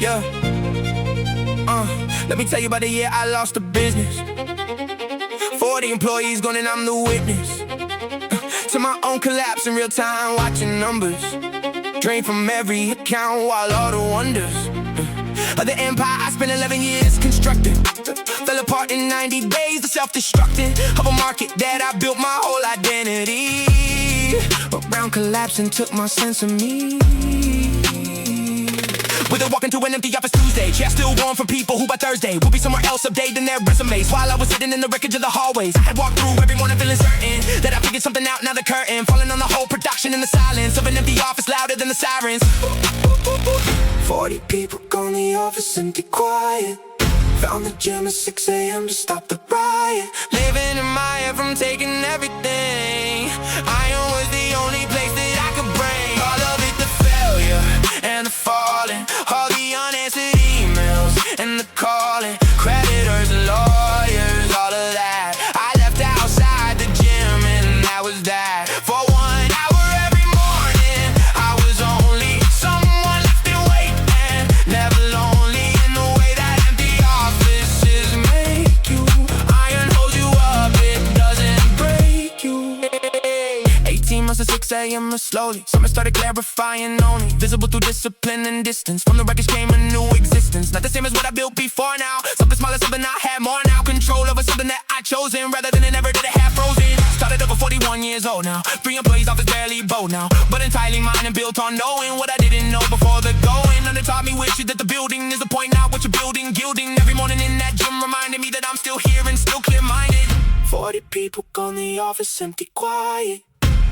Yeah. Let me tell you about the year I lost the business. 40 employees gone and I'm the witness to my own collapse in real time, watching numbers drain from every account while all the wonders of the empire I spent 11 years constructing fell apart in 90 days, the self-destructing of a market that I built my whole identity around. Collapsing took my sense of me. With a walk into an empty office Tuesday, checks still warm from people who by Thursday will be somewhere else updating their resumes. While I was sitting in the wreckage of the hallways, I had walked through every morning feeling certain that I figured something out. Now the curtain falling on the whole production in the silence of an empty office louder than the sirens. 40 people gone, the office empty quiet. Found the gym at 6 a.m. to stop the riot. Living in my head from taking everything. Iron was the only place that I could bring all of it, the failure and the falling, all the unanswered emails and the calling, creditors and lawyers, all of that. I left outside the gym and that was that. For 1 hour every morning, I was only someone left and waiting, never lonely in the way that empty offices make you. Iron holds you up, it doesn't break you. 18 months to 6 a.m. slowly, summer started clarifying only, visible through discipline and distance. From the wreckage came a new existence, not the same as what I built before now. Something smaller, something I had more now. Control over something that I chosen, rather than it never did it half frozen. Started over 41 years old now, 3 employees, office barely bold now, but entirely mine and built on knowing what I didn't know before the going. And they taught me with you that the building is the point, not what you're building. Gilding every morning in that gym reminded me that I'm still here and still clear-minded. 40 people gone, the office empty quiet.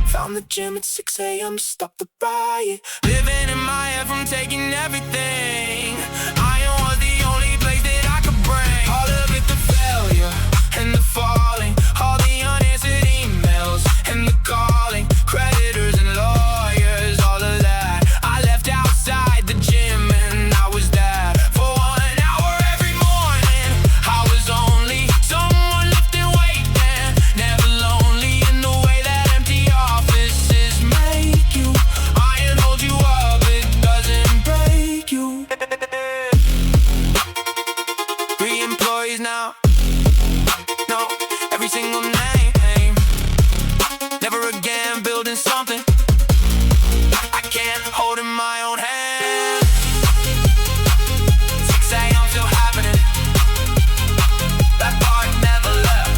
Found the gym at 6 a.m. to stop the riot. Living in my head from taking everything. Iron was the only place that I could bring all of it, the failure and the falling, all the unanswered emails and the calling, creditors and lawyers, all of that. I left outside the gym and I was that. For 1 hour every morning, I was only someone left and waiting, never lonely in the way that empty offices make you. Iron holds you up, it doesn't break you. 3 employees now, no, every single name. Never again building something I can't hold in my own hand. 6 a.m. still happening, that part never left.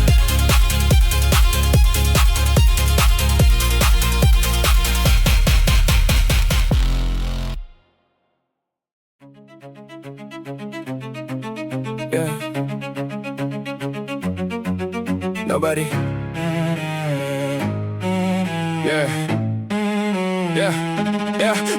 Yeah. Nobody. Yeah.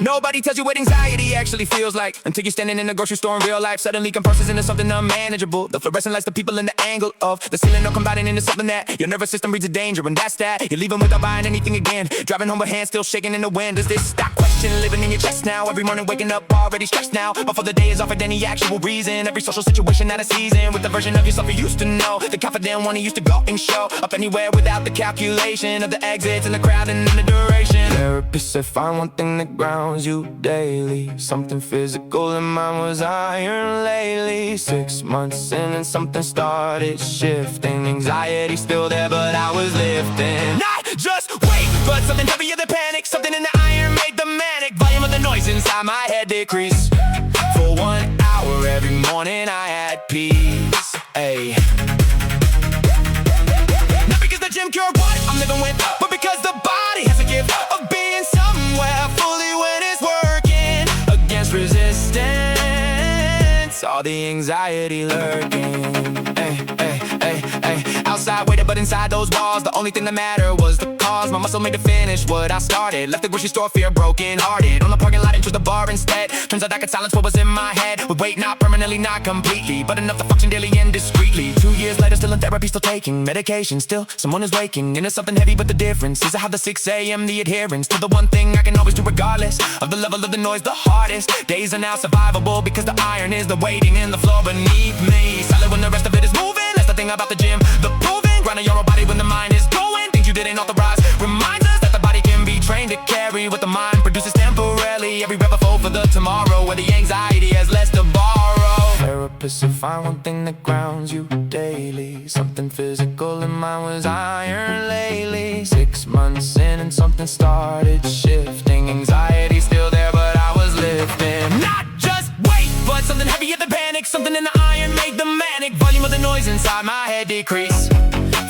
Nobody tells you what anxiety actually feels like until you're standing in the grocery store in real life. Suddenly compresses into something unmanageable. The fluorescent lights, the people in the angle of the ceiling are combining into something that your nervous system reads a danger, and that's that. You're leaving without buying anything again. Driving home with hands still shaking in the wind. Does this stop question living in your chest now? Every morning waking up already stressed now, before the day is offered any actual reason. Every social situation out of season with the version of yourself you used to know. The confident one who used to go and show up anywhere without the calculation of the exits and the crowd and the duration. Therapist said find one thing that grounds you daily, something physical, and mine was iron lately. 6 months in and something started shifting. Anxiety still there, but I was lifting. Not just weight, but something heavier than panic. Something in the iron made the manic volume of the noise inside my head decrease. For 1 hour every morning I had peace. Ayy. Not because the gym cured what I'm living with, but because the body has a gift of being somewhere fully when it's working against resistance. All the anxiety lurking. Outside waited, but inside those walls, the only thing that mattered was the cause. My muscle made to finish what I started. Left the grocery store, fear broken hearted. On the parking lot, into the bar instead. Turns out I could silence what was in my head with weight, not permanently, not completely, but enough to function daily and discreetly. 2 years later, still in therapy, still taking medication. Still, someone is waking into something heavy, but the difference is I have the 6 a.m. the adherence to the one thing I can always do regardless of the level of the noise. The hardest days are now survivable because the iron is the waiting in the floor beneath me. Solid when the rest of it is moving. That's the thing about the gym, the proving grinding your body when the mind is going. Things you didn't authorize reminds us that the body can be trained to carry what the mind produces purpose, to find one thing that grounds you daily. Something physical, and mine was iron lately. 6 months in and something started shifting. Anxiety still there, but I was lifting. Not just weight, but something heavier than panic. Something in the iron made the manic. Volume of the noise inside my head decrease.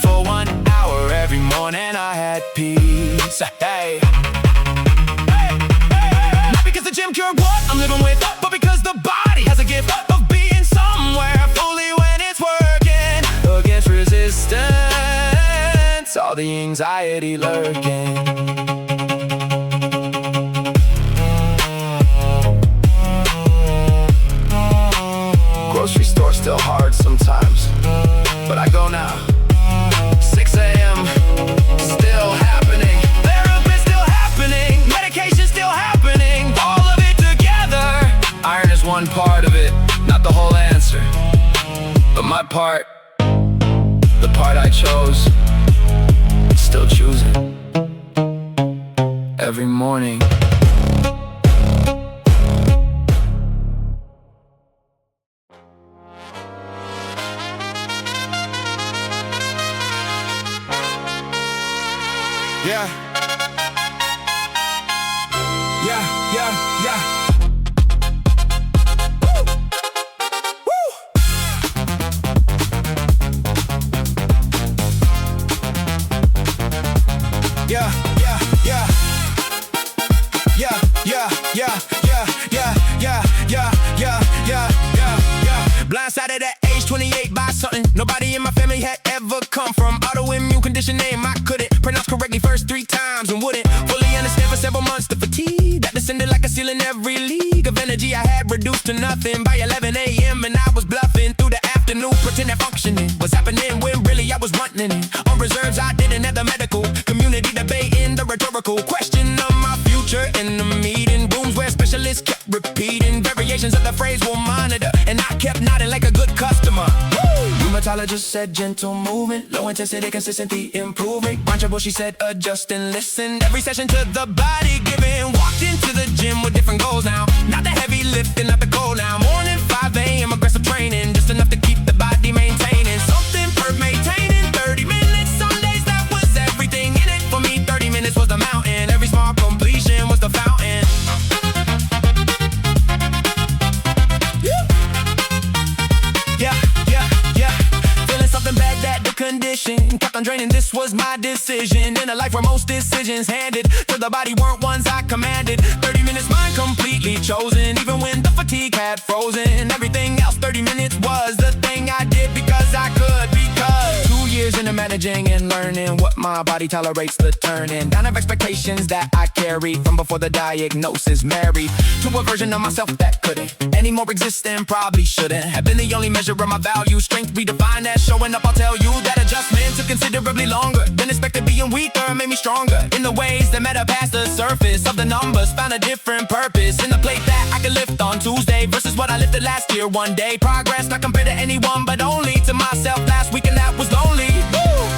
For 1 hour every morning I had peace. Hey. Not because the gym cured what I'm living with, but because the body has a gift of being somewhere fully when it's working against resistance, all the anxiety lurking. Grocery store still hard sometimes, but I go now. 6 a.m. still happening. Therapy still happening. Medication still happening. All of it together. Iron is one part of it, not the whole answer, but my part, the part I chose, still choosing every morning. Yeah. Yeah, yeah, yeah. Woo! Woo! Yeah, yeah, yeah. Yeah, yeah, yeah, yeah, yeah, yeah, yeah, yeah, yeah, yeah. Blindsided at age 28 by something nobody in my family had ever come from. Autoimmune condition name I couldn't pronounce correctly first 3 times and wouldn't fully understand for several months. The fatigue that descended like a ceiling. Every league of energy I had reduced to nothing by 11 a.m. and I was bluffing through the afternoon, pretending functioning was happening when really I was wanting it. On reserves I didn't have the medical community debating the rhetorical question of my future in the meeting rooms where specialists kept repeating variations of the phrase will monitor, and I kept nodding like a good customer. Rheumatologist said gentle movement, low intensity, consistency, improving. Punchable, she said adjust and listen. Every session to the body giving. Walked into the gym with different goals now. Not the heavy lifting, not the goal now. Morning 5 a.m. aggressive training, just enough to keep the body maintaining. Something per maintaining. 30 minutes, some days that was everything in it. For me, 30 minutes was the mountain. Every small completion was the fountain. Condition kept on draining, this was my decision. In a life where most decisions handed to the body weren't ones I commanded. 30 minutes mine completely chosen, even when the fatigue had frozen. Everything else 30 minutes was the thing I did because I could. Because 2 years into managing and learning what my body tolerates, the turning down of expectations that I carried from before the diagnosis. Married to a version of myself that couldn't anymore exist and probably shouldn't have been the only measure of my value. Strength redefined as showing up, I'll tell you that adjustment took considerably longer than expected. Being weaker made me stronger in the ways that met up past the surface of the numbers. Found a different purpose in the plate that I could lift on Tuesday versus what I lifted last year. One day progress, not compared to anyone but only to myself last week, and that was lonely.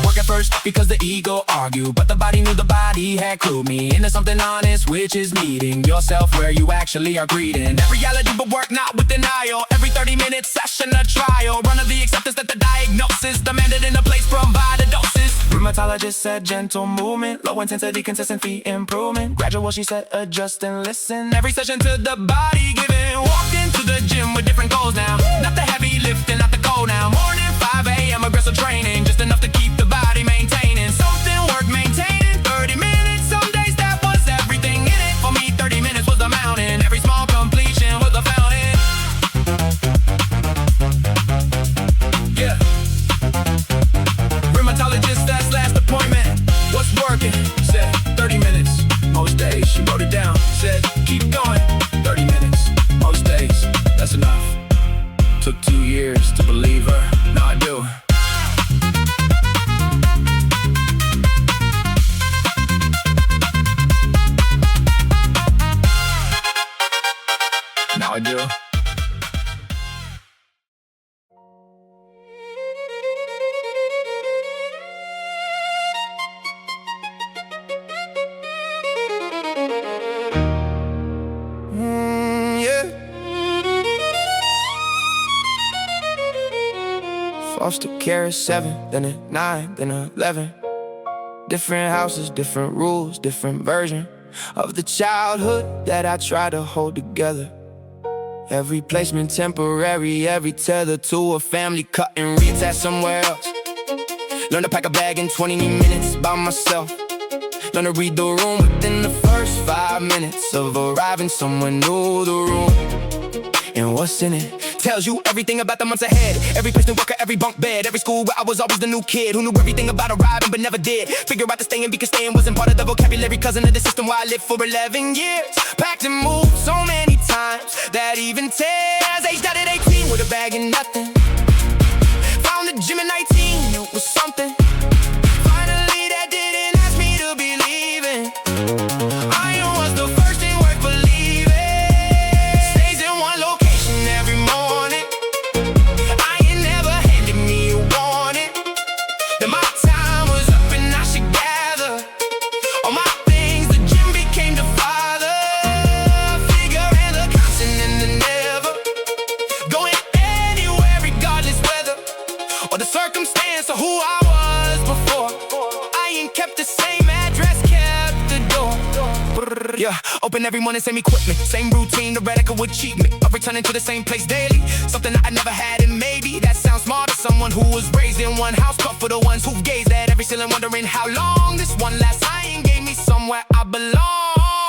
Work at first because the ego argued, but the body knew the body had clued me into something honest, which is meeting yourself where you actually are greeting. Every reality but work not with denial. Every 30-minute session a trial. Run of the acceptance that the diagnosis demanded in a place provide a doses. Rheumatologist said gentle movement, low intensity, consistency, improvement. Gradual, she said adjust and listen. Every session to the body given. Walked into the gym with different goals now. Not the heavy lifting, not the goal now. Morning 5 a.m. aggressive training, just enough to keep the body maintaining. Something worth maintaining. 30 minutes, some days that was everything in it. For me 30 minutes was the mountain. Every small completion was the fountain. Yeah. Rheumatologist, that's last appointment. What's working? Said 30 minutes. Most days, she wrote it down. Said keep going. 30 minutes. Most days, that's enough. Took 2 years to believe her. Now I do. Foster care at 7, then at 9, then at 11. Different houses, different rules, different version of the childhood that I try to hold together. Every placement temporary, every tether to a family cut and reattached somewhere else. Learn to pack a bag in 20 minutes by myself. Learn to read the room within the first 5 minutes of arriving. Someone knew the room and what's in it. Tells you everything about the months ahead. Every place, new worker, every bunk bed. Every school where I was always the new kid who knew everything about arriving but never did figure out the staying, because staying wasn't part of the vocabulary. Cousin of the system where I lived for 11 years. Packed and moved so many times that even tears. Aged out at 18 with a bag and nothing. Found the gym at 19, it was something. Finally that didn't ask me to be leaving. I was the first thing worth believing. Stays in one location every morning. I ain't never handed me a warning that my time was up and I should gather all my things. The gym became the father figure and the constant and the never. Going anywhere regardless whether or the circumstance or who I was before. I ain't kept the same address, kept the door. Yeah, open every morning, same equipment, same routine, the radical achievement of returning to the same place daily. Something that I never had, and maybe that sounds smart to someone who was raised in one house, but for the ones who gazed at every ceiling wondering how long this one lasts. I ain't gave me somewhere I belong.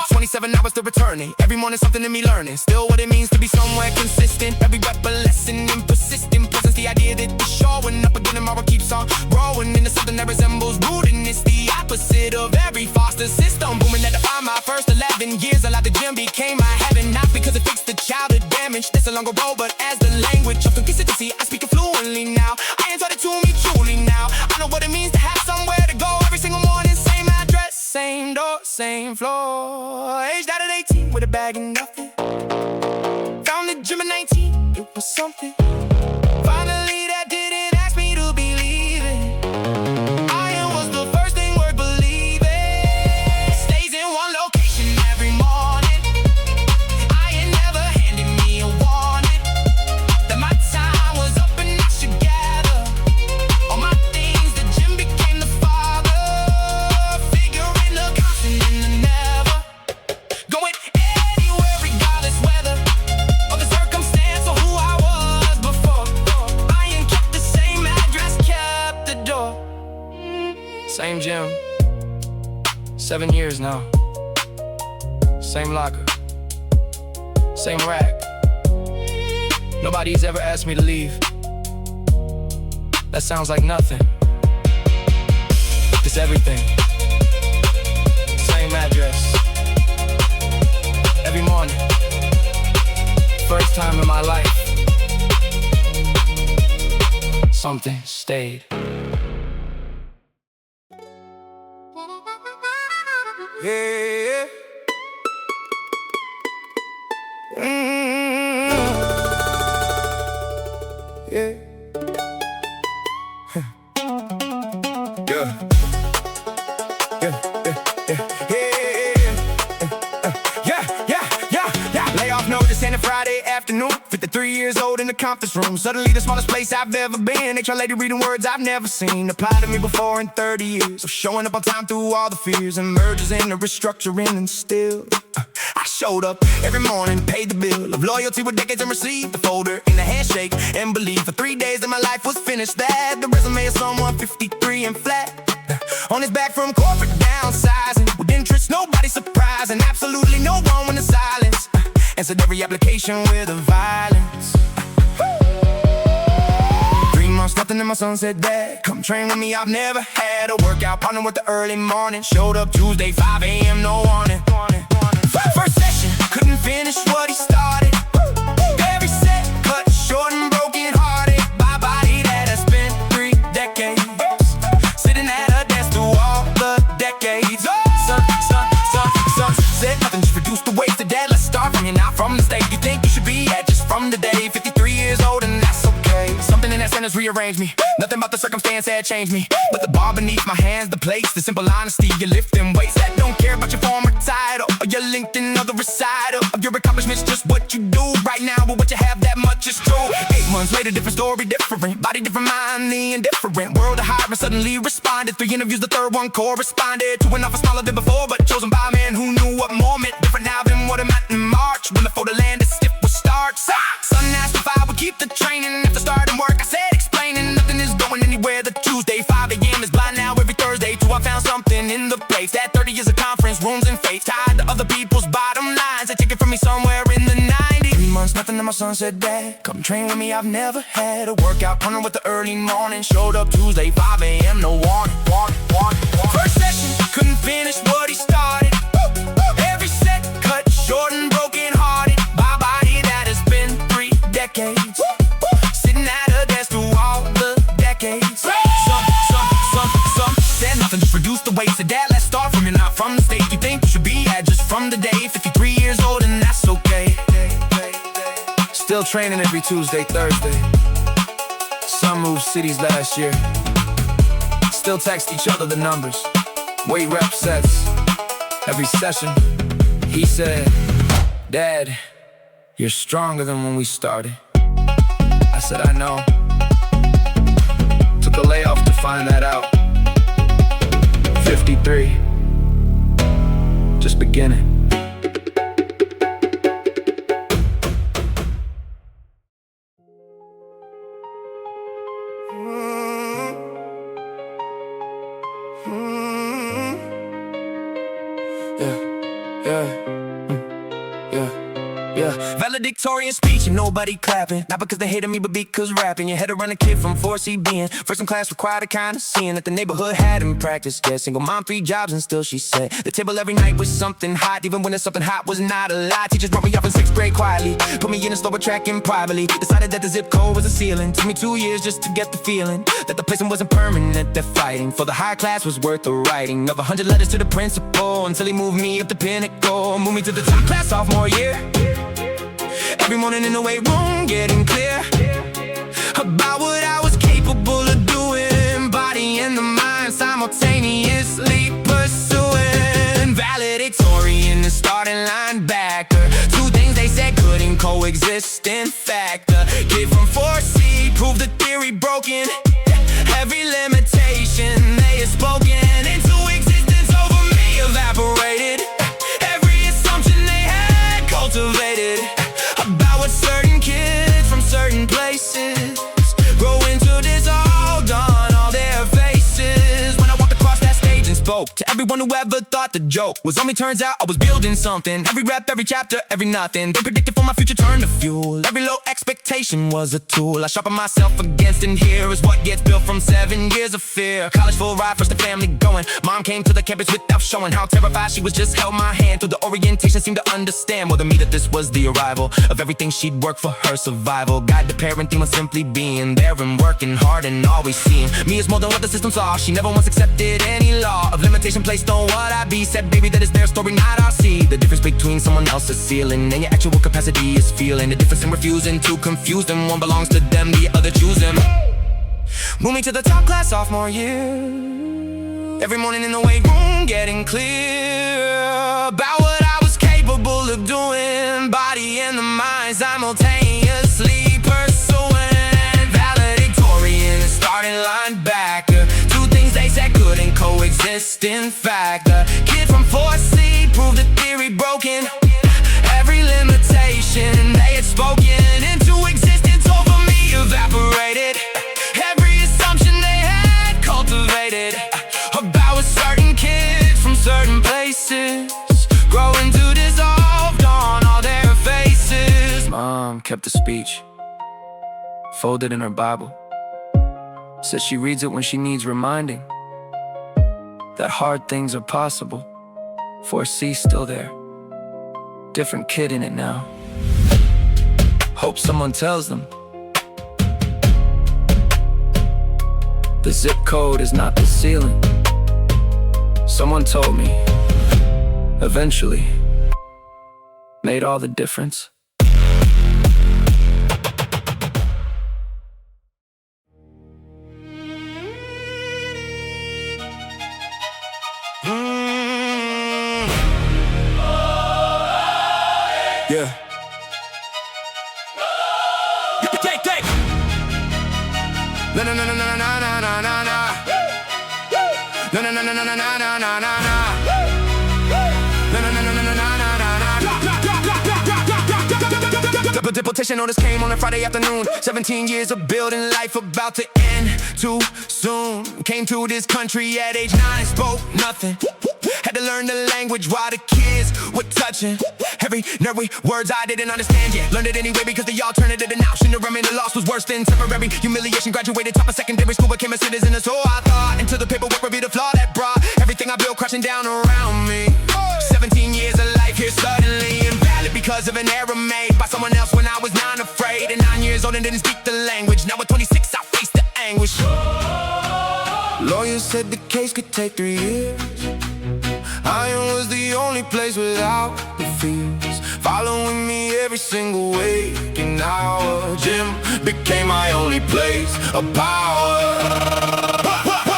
27 hours to returning, every morning something in me learning. Still what it means to be somewhere consistent. Every rep a lesson in persistent presence. The idea that the showing up again tomorrow keeps on growing into something that resembles rooting. It's the opposite of every foster system. Booming at the farm, my first 11 years allowed the gym became my heaven. Not because it fixed the childhood damage, that's a longer road, but as the language of consistency, I speak it fluently now. I ain't taught it to me truly now. I know what it means to have somewhere to go every single morning. Same address, same door, same floor. Aged out at 18 with a bag and nothing. Found the gym at 19, it was something. Finally that didn't ask me to be leaving. I was the first thing worth believing. Stays in one location every morning. I ain't never handed me a warning that my time was up and I should gather all my things. The gym became the father figuring the constant and the never. Going anywhere regardless whether or the circumstance or who I was before. I ain't kept the same address, kept the door. Same gym, 7 years now. Same locker, same rack. Nobody's ever asked me to leave. That sounds like nothing. It's everything. Same address. Every morning. First time in my life, something stayed. Yeah. Yeah. Layoff notice and a Friday afternoon. 53 years old in the conference room. Suddenly the smallest place I've ever been. HR lady reading words I've never seen. Applied to me before in 30 years of showing up on time through all the fears and mergers and the restructuring, and still I showed up every morning, paid the bill of loyalty with decades and received the folder in a handshake and believe for 3 days that my life was finished. That the resume of someone 53 and flat on his back from corporate downsizing with interest, nobody surprised, and absolutely no one went in silence. Answered every application with a violence. 3 months, nothing, and my son said, Dad, come train with me. I've never had a workout partner with the early morning. Showed up Tuesday, 5 a.m., no warning. First session, couldn't finish what he started. Every set cut short and broken hearted by a body that has spent 3 decades sitting at a desk through all the decades. Son said nothing, just reduce the weight to Dad. Let's start from you now, from the state you think you should be at, just from the day. 53 years old and that's okay. Something in that sentence rearranged me. Nothing about the circumstance had changed me, but the bar beneath my hands, the place, the simple honesty. You're lifting weights that don't care about your former title or your LinkedIn or the recital of your accomplishments. Just what you do right now, but what you have, that much is true. 8 months later, different story, different body, different mind, the indifferent world of high suddenly responded. 3 interviews, the third one corresponded to an offer smaller than before, but chosen by a man who knew what more meant. Different now than what it meant in March, when the photo landed stiff with starts. Son asked if I would keep the training after starting work. I said, explaining nothing is going anywhere. The Tuesday 5 a.m. is blind now every Thursday too. I found something in the place that 30 years of conference rooms and faith tied to other people's bottom lines. They take it from me somewhere in the 90s. 3 months, nothing, and my son said, Dad, come train with me. I've never had a workout running with the early morning. Showed up Tuesday 5 a.m. no warning. First session, couldn't finish what he started. Every set cut short and broken hearted by a body that has been 3 decades sitting at a desk through all the decades. Some said nothing, just reduce the weight. Said, Dad, let's start from you, not from the state you think you should be at. Just from the day, 53 years old, and that's okay. Still training every Tuesday, Thursday. Some moved cities last year. Still text each other the numbers. Weight rep sets every session. He said, Dad, you're stronger than when we started. I said, I know. Took a layoff to find that out. 53, just beginning. Valedictorian speech and nobody clapping. Not because they hated me, but because rapping. You had to run a kid from 4C being first in class required a kind of seeing that the neighborhood had in practice. Yeah, single mom, 3 jobs, and still she said the table every night was something hot. Even when the something hot was not a lie. Teachers brought me up in 6th grade quietly, put me in a slower track and privately decided that the zip code was a ceiling. Took me 2 years just to get the feeling that the placement wasn't permanent. That fighting for the high class was worth the writing of 100 letters to the principal until he moved me up the pinnacle. Moved me to the top class sophomore year. Every morning in the weight room, getting clear about what I was capable of doing. Body and the mind simultaneously pursuing. Valedictorian, the starting linebacker. 2 things they said couldn't coexist. In fact, the kid from 4C proved the theory broken. Every limitation they had spoken into existence over me evaporated. Every assumption they had cultivated about what certain kids from certain places grow into dissolved on all their faces. When I walked across that stage and spoke to everyone who ever thought the joke was on me, turns out I was building something. Every rep, every chapter, every nothing they predicted for my future turned to fuel. Every low expectation was a tool I sharpen myself against, and here is what gets built from 7 years of fear. College full ride, first the family going. Mom came to the campus without showing how terrified she was, just held my hand through the orientation. Seemed to understand more than me that this was the arrival of everything she'd worked for her survival. Guide the parenting was simply being there and working hard and always seeing me as more than what the system saw. She never once accepted any law of limitation placed on what I be. Said, baby, that is their story, not our. See the difference between someone else's ceiling and your actual capacity is feeling the difference in refusing to confuse them. One belongs to them, the other choose them. Move me to the top class sophomore year. Every morning in the weight room, getting clear about what I was capable of doing. Body and the mind simultaneously pursuing. Valedictorian, starting linebacker. 2 things they said couldn't coexist. In fact, the kid from 4C proved the theory broken. Every limitation they had spoken into existence over me evaporated. Every assumption they had cultivated about what certain kids from certain places grow into dissolved on all their faces. Mom kept the speech folded in her Bible. Says she reads it when she needs reminding that hard things are possible. 4C still there, different kid in it now. Hope someone tells them the zip code is not the ceiling. Someone told me, eventually, made all the difference. Yeah. Take. na na na na na na na na na. Na na na na na na na na na. The deportation notice came on a Friday afternoon. 17 years of building life about to end too soon. Came to this country at age 9 and spoke nothing. Had to learn the language while the kids were touching. Every nervy words I didn't understand yet. Learned it anyway because the alternative and option to remain the loss was worse than temporary humiliation. Graduated top of secondary school, became a citizen, and so I thought. Until the paperwork revealed the flaw that brought everything I built crashing down around me. 17 years of life here suddenly invalid because of an error made by someone else when I was 9 afraid. And 9 years old and didn't speak the language. Now at 26 I face the anguish. Lawyers said the case could take 3 years. Iron was the only place without the fears, following me every single waking hour. Gym became my only place of power.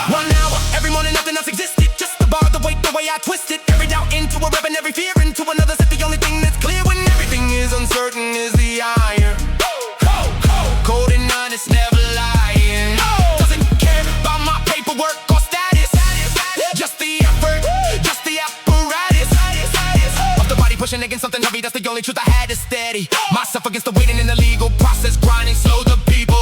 1 hour every morning, nothing else existed. Just the bar, the weight, the way I twisted every doubt into a rep and every fear into another set. The only thing that's clear when everything is uncertain is the iron. Cold and honest, never lying. Doesn't care about my paperwork or status. Just the effort, just the apparatus of the body pushing against something heavy. That's the only truth I had to steady myself against the waiting in the legal process. Grinding slow, the people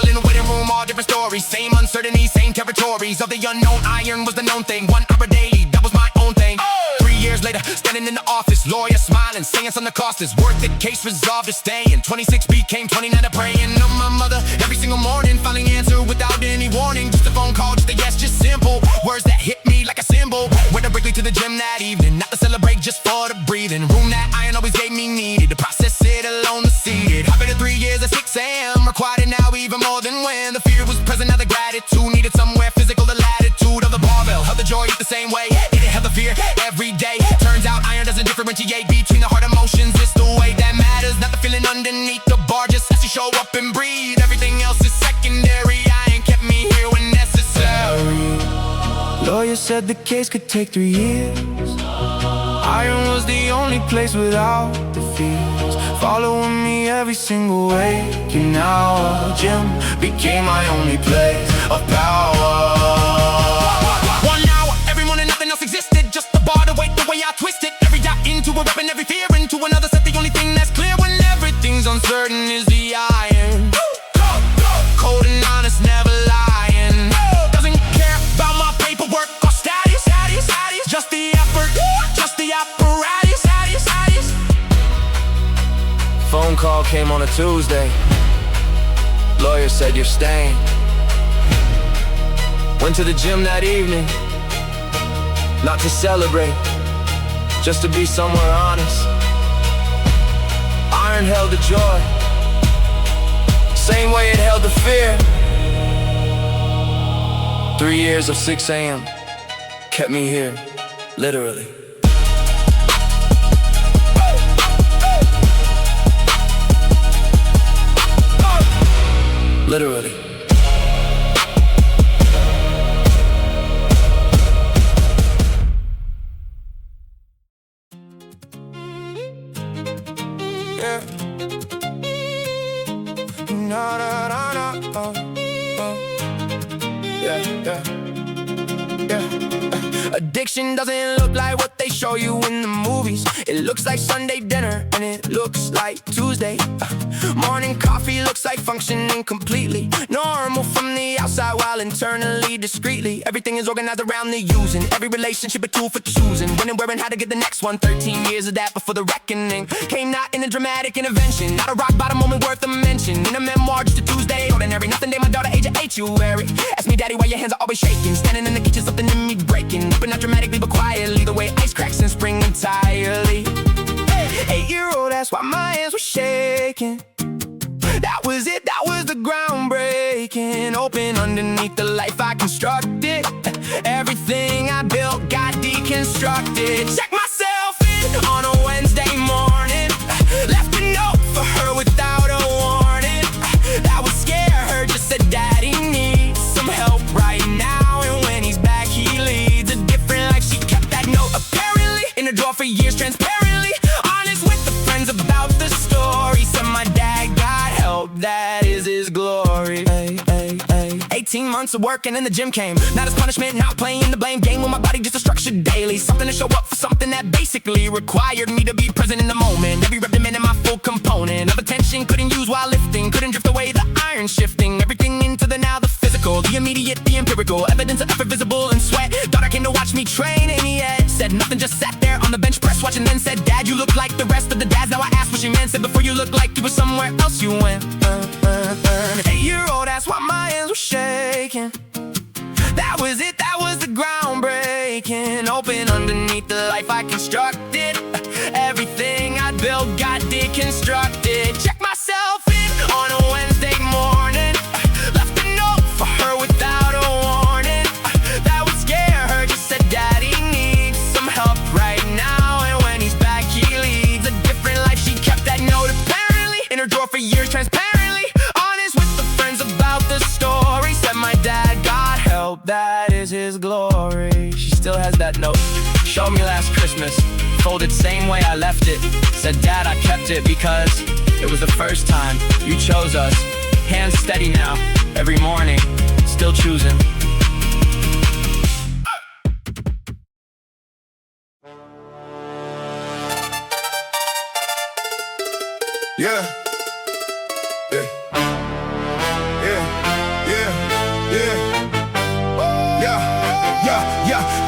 in the waiting room, all different stories. Same uncertainty, same territories of the unknown. Iron was the known thing. 1 hour daily, that was my own thing. 3 years later, standing in the office, lawyer smiling, saying something the cost is worth it. Case resolved to staying. 26 became 29 to praying on my mother every single morning. Finally answered without any warning. Just a phone call, just a yes, just simple words that hit me like a symbol. Went briefly to the gym that evening, not to celebrate, just for the breathing room that iron always gave me needed to process it alone, to see it. I've been 3 years at 6 a.m. required it now even more than when the fear was present. Now the gratitude needed somewhere physical. The latitude of the barbell held the joy the same way. It held the fear every day. Turns out iron doesn't differentiate between the heart emotions. It's the way that matters, not the feeling underneath the bar. Just has to show up and breathe. Everything else is secondary. Iron kept me here when necessary. Lawyer said the case could take 3 years. Iron was the only place without the fears, following me every single waking hour. Gym became my only place of power. 1 hour every morning, nothing else existed. Just the bar, the weight, the way I twisted every doubt into a rep and every fear into another set. The only thing that's clear when everything's uncertain is the iron. Cold and honest, never lying. Doesn't care about my paperwork or status. Just the effort, just the apparatus. Phone call came on a Tuesday. Lawyer said you're staying. Went to the gym that evening, not to celebrate, just to be somewhere honest. Iron held the joy, same way it held the fear. 3 years of 6 a.m. kept me here, literally. Literally. Yeah. Na na na na. Yeah, yeah, yeah. Addiction doesn't look like what they show you in the movies. It looks like Sunday dinner and it looks like Tuesday. Morning coffee looks like functioning completely normal from the outside while internally discreetly. Everything is organized around the using. Every relationship a tool for choosing when and where and how to get the next one. 13 years of that before the reckoning came not in a dramatic intervention, not a rock bottom moment worth a mention. In a memoir just a Tuesday, ordinary, nothing day. My daughter age of 8 you weary. Ask me daddy why your hands are always shaking. Standing in the kitchen something in me breaking, but not dramatically but quietly. The way ice cracks in spring entirely. 8-year-old, that's why my hands were shaking. That was it, that was the ground breaking open underneath the life I constructed. Everything I built got deconstructed. Check myself in on a Wednesday morning. Left a note for her without a warning. That would scare her, just said daddy needs some help right now. And when he's back he leads a different life. She kept that note apparently in a drawer for years, transparently honest with the friends about the story. Said my dad got help, that is his glory. 18 months months of work and then the gym came. Not as punishment, not playing the blame game with my body just a structured daily. Something to show up for something that basically required me to be present in the moment. Every rep demanded my full component of attention. Couldn't use while lifting, couldn't drift away the iron shifting. Everything into the now, the physical, the immediate, the empirical. Evidence of effort visible in sweat. Daughter came to watch me train and he had said nothing, just sat there on the bench press watching, then said, Dad, you look like the rest of the dads. Now I asked what she meant, said before you looked like you were somewhere else you went. 8-year-old asked why my hands were shaking. That was it, that was the groundbreaking. Open underneath the life I constructed. Everything I built got deconstructed. Check myself in on a Wednesday morning. Left a note for her without a warning. That would scare her, just said Daddy needs some help right now. And when he's back he leads a different life. She kept that note apparently in her drawer for years, transparently honest with the friends about the story. Said my dad, God help, that is his glory. She still has that note. Showed me last Christmas, folded same way I left it. Said, Dad, I kept it because it was the first time you chose us. Hands steady now, every morning, still choosing. Yeah. Yeah.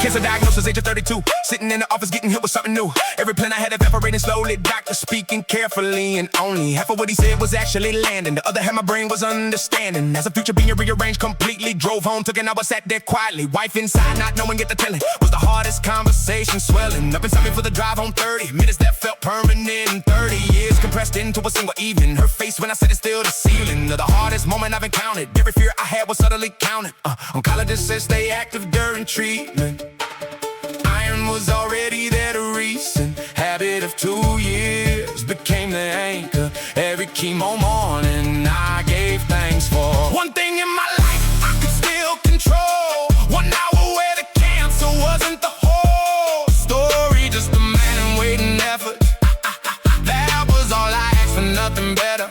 Cancer diagnosis, age of 32. Sitting in the office getting hit with something new. Every plan I had evaporating slowly. Doctor speaking carefully, and only half of what he said was actually landing. The other half my brain was understanding. As the future being rearranged completely. Drove home, took an hour, sat there quietly. Wife inside, not knowing, get the telling. Was the hardest conversation swelling up inside me for the drive home. 30 minutes that felt permanent. 30 years compressed into a single evening. Her face when I said it's still the ceiling of the hardest moment I've encountered. Every fear I had was subtly counted. Oncologist says stay active during treatment. Iron was already there to reason. Habit of 2 years became the anchor. Every chemo morning I gave thanks for one thing in my life I could still control. 1 hour where the cancer wasn't the whole story, just a man and waiting effort. That was all I asked for, nothing better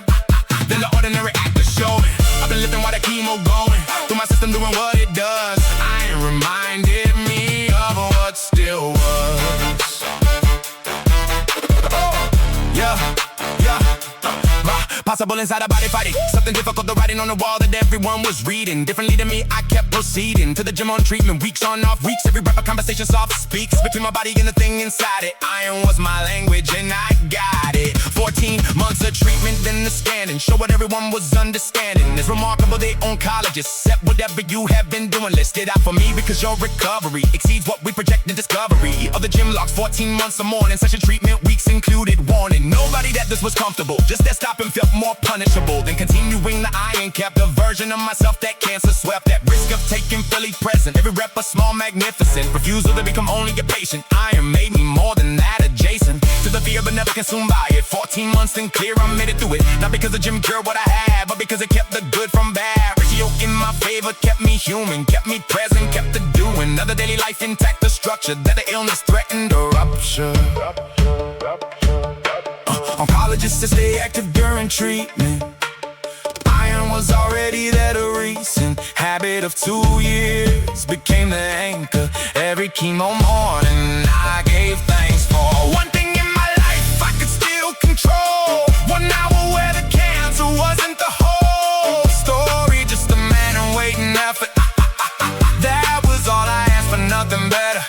than the ordinary act of showing. I've been living while the chemo going through my system, doing what it does. Iron reminded me of what still was. Possible inside a body fighting something difficult, the writing on the wall that everyone was reading. Differently than me, I kept proceeding to the gym on treatment. Weeks on off weeks, every rep a conversation soft speaks between my body and the thing inside it. Iron was my language and I got it. 14 months of treatment, then the scanning show what everyone was understanding. It's remarkable they oncologists set whatever you have been doing listed out for me, because your recovery exceeds what we projected. Discovery of the gym logs, 14 months or more, and session treatment weeks included. Warning, nobody that this was comfortable, just that stop and felt more punishable than continuing the iron. Kept a version of myself that cancer swept, at risk of taking fully present. Every rep a small magnificent refusal to become only a patient. Iron made me more than that, adjacent to the fear but never consumed by it. 14 months and clear, I made it through it. Not because the gym cured what I had, but because it kept the good from bad. Ratio in my favor kept me human, kept me present, kept the doing. Other daily life intact, the structure that the illness threatened to rupture. Oncologists to stay active during treatment. Iron was already there to reason. Habit of 2 years became the anchor. Every chemo morning I gave thanks for one thing in my life I could still control. 1 hour where the cancer wasn't the whole story, just a man and waiting effort. That was all I asked for, nothing better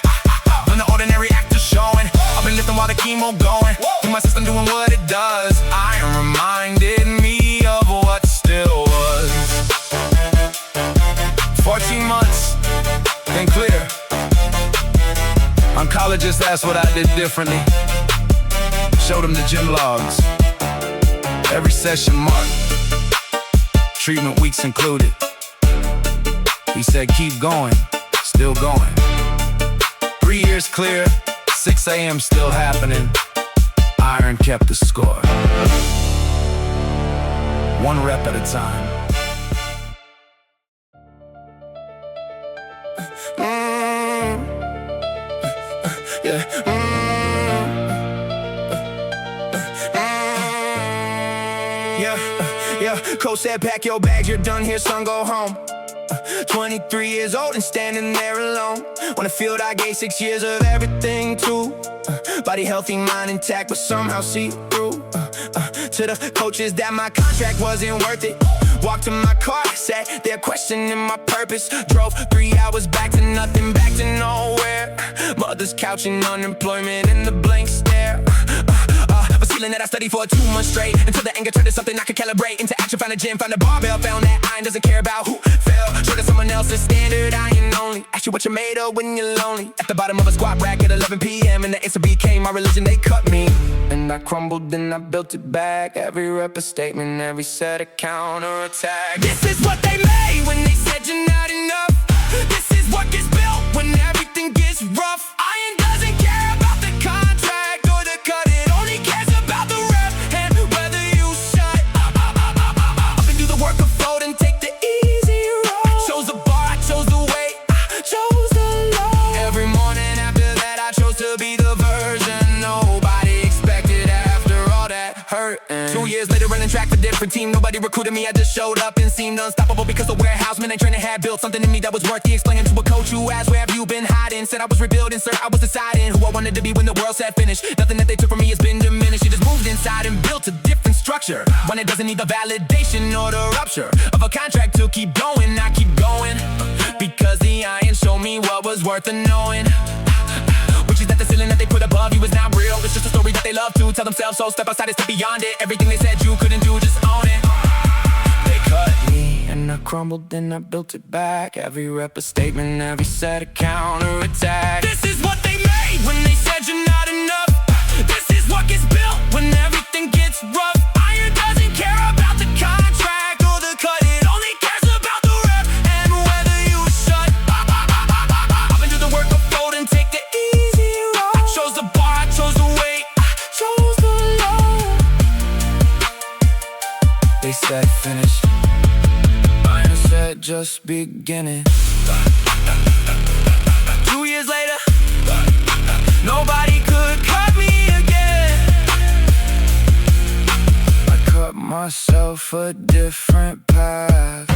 than the ordinary act of showing. I've been lifting while the chemo going through my system, doing what it does. Iron reminded me of what still was. 14 months, then clear. Oncologist asked what I did differently. Showed him the gym logs. Every session marked, treatment weeks included. He said keep going, still going. 3 years clear, 6 a.m. still happening. Iron kept the score. 1 rep at a time. Yeah. Coach said pack your bags, you're done here, son, go home. 23 years old and standing there alone. On the field I gave 6 years of everything too. Body healthy, mind intact, but somehow see through. To the coaches that my contract wasn't worth it. Walked to my car, sat there questioning my purpose. Drove 3 hours back to nothing, back to nowhere. Mother's couching unemployment in the blank stare. A ceiling that I studied for 2 months straight, until the anger turned to something I could calibrate. Into action, found a gym, found a barbell, found that iron doesn't care about who fell short of someone else's standard. I ain't only ask you what you're made of when you're lonely. At the bottom of a squat rack at 11 p.m. and the answer became my religion, they cut me. And I crumbled, then I built it back. Every rep a statement, every set a counterattack. This is what they made when they said you're not enough. This is what gets built when everything gets rough. Iron doesn't care about the contract or the cut. It only cares about the rep and whether you shut up and do the work of fold and take the easy road. Chose the bar, I chose the weight, I chose the low. Every morning after that I chose to be the version nobody expected after all that hurting. 2 years later running track for different team. Nobody recruited me, I just showed up and seemed unstoppable. Because the warehouseman and training had built something in me that was worth the explaining to a coach who asked, where have you been hiding? Said I was rebuilding, sir, I was deciding who I wanted to be when the world said finish. Nothing that they took from me has been diminished. It just moved inside and built a different structure, one that doesn't need the validation or the rupture of a contract to keep going. I keep going because the iron showed me what was worth the knowing. Which is that the ceiling that they put above you is not real. It's just a story that they love to tell themselves, so step outside and step beyond it. Everything they said you couldn't do, just own it. They cut me and I crumbled, then I built it back. Every rep a statement, every set a counterattack. This is what they made when they said you're not enough. This is what gets built when everything gets rough. Iron doesn't care about the contract or the cut. It only cares about the rep and whether you shut up and do the work of fold and take the easy road. I chose the bar, I chose the weight, I chose the low. They said finish, Iron said just beginning. 2 years later, nobody could cut me again. I cut myself a different path.